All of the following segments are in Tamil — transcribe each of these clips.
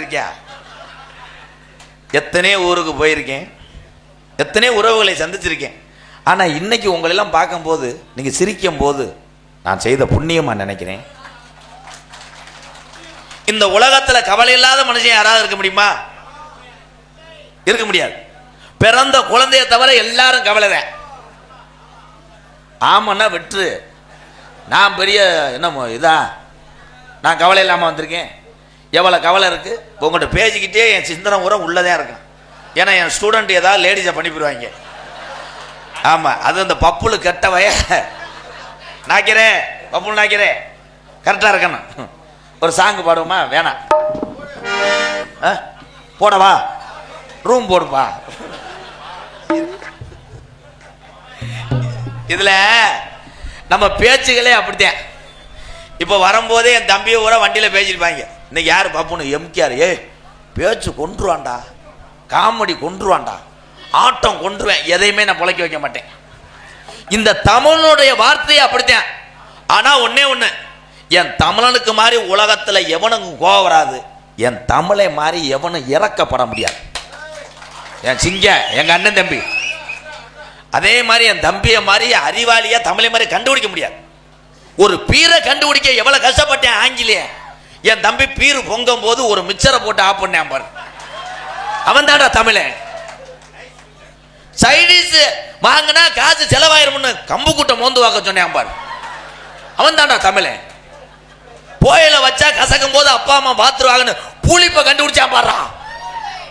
இருக்கியா? எத்தனை ஊருக்கு போயிருக்கேன், எத்தனை உறவுகளை சந்திச்சிருக்கேன். ஆனால் இன்னைக்கு உங்களெல்லாம் பார்க்கும்போது, நீங்கள் சிரிக்கும் போது நான் செய்த புண்ணியமாக நினைக்கிறேன். இந்த உலகத்தில் கவலை இல்லாத மனுஷன் யாராவது இருக்க முடியுமா? இருக்க முடியாது. பிறந்த குழந்தைய தவிர எல்லாரும் கவலை தான். ஆமாண்ணா விட்டு, நான் பெரிய என்ன இதா, நான் கவலை இல்லாமல் வந்திருக்கேன். எவ்வளோ கவலை இருக்குது உங்கள்கிட்ட பேசிக்கிட்டே என் சிந்தனை உரம் உள்ளதே இருக்கும். ஏன்னா என் ஸ்டூடெண்ட் ஏதாவது லேடிஸை பண்ணி போயிடுவாங்க. ஆமாம், அது அந்த பப்புளு கெட்ட வய நாக்கிறேன், பப்புளு நாக்கிறேன் கரெக்டாக இருக்கணும். ஒரு சாங்கு பாடுவோமா? வேணாம், போடவா, ரூம் போடுப்பா. இதில் நம்ம பேச்சுகளே அப்படித்தான். இப்போ வரும்போதே என் தம்பியை ஊரா வண்டியில் பேசியிருப்பாங்க. இன்னைக்கு யார் பப்புன்னு? எம்கேஆர். பேச்சு கொன்றுவான்டா, காமெடி கொன்றுவான்டா, ஆட்டம் கொன்றுவேன், எதையுமே நான் புழைக்க வைக்க மாட்டேன். இந்த தமிழனுடைய வார்த்தையை அப்படித்தான். ஆனால் ஒன்னே ஒன்று, என் தமிழனுக்கு மாதிரி உலகத்தில் எவனுக்கும் கோவம் வராது, என் தமிழை மாதிரி எவனும் இறக்கப்பட முடியாது. என் சிங்க எங்கள் அண்ணன் தம்பி அதே மாதிரி என் தம்பியை மாதிரி அறிவாளியாக தமிழை மாதிரி கண்டுபிடிக்க முடியாது. ஒரு பீரை கண்டுபிடிக்க எவ்வளோ கஷ்டப்பட்டேன் ஆங்கிலேய. என் தம்பி பீரு பொங்கும் போது ஒரு மிச்சரை போட்டு ஆஃப் பண்ணேன் பாரு, அவன் தான்டா தமிழன். சைனீஸ் வாங்கினா காசு செலவாயிரும்னு கம்பு கூட்டம் மோந்து வாக்க சொன்னேன் பாரு, அவன் தான்டா தமிழன். போயில வச்சா கசக்கும் போது அப்பா அம்மா பாத்துருவாங்கன்னு புளிப்பை கண்டுபிடிச்சான் பாடுறான்.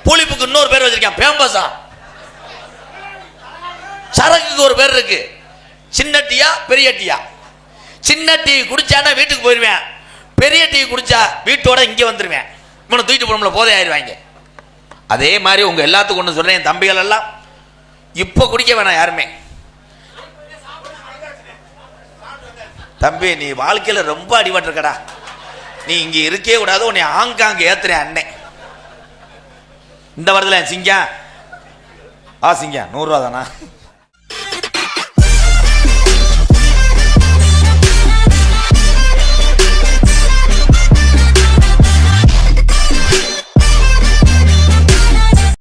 புளிப்புக்கு இன்னொரு பேர் வச்சிருக்கான், பேம்பஸா. சரக்குக்கு ஒரு பேர் இருக்கு, சின்ன டீயா பெரிய டீயா. சின்ன டீ குடிச்சானா வீட்டுக்கு போயிடுவேன், பெரிய டீ குடிச்சா வீட்டோட இங்கே வந்துடுவேன். இவனை தூக்கிட்டு போனோம்ல போதை ஆயிடுவாங்க. அதே மாதிரி உங்க எல்லாத்துக்கும் ஒன்று சொல்றேன், என் தம்பிகள் எல்லாம் இப்போ குடிக்க வேணாம் யாருமே. தம்பி நீ வாழ்க்கையில் ரொம்ப அடிபட்டிருக்கடா, நீ இங்கே இருக்கே கூடாது, உன்னை ஆங்காங்க ஏத்துறேன் அண்ணன். இந்த வருதுல சிங்கா, சிங்கா 100 ரூபா தானா?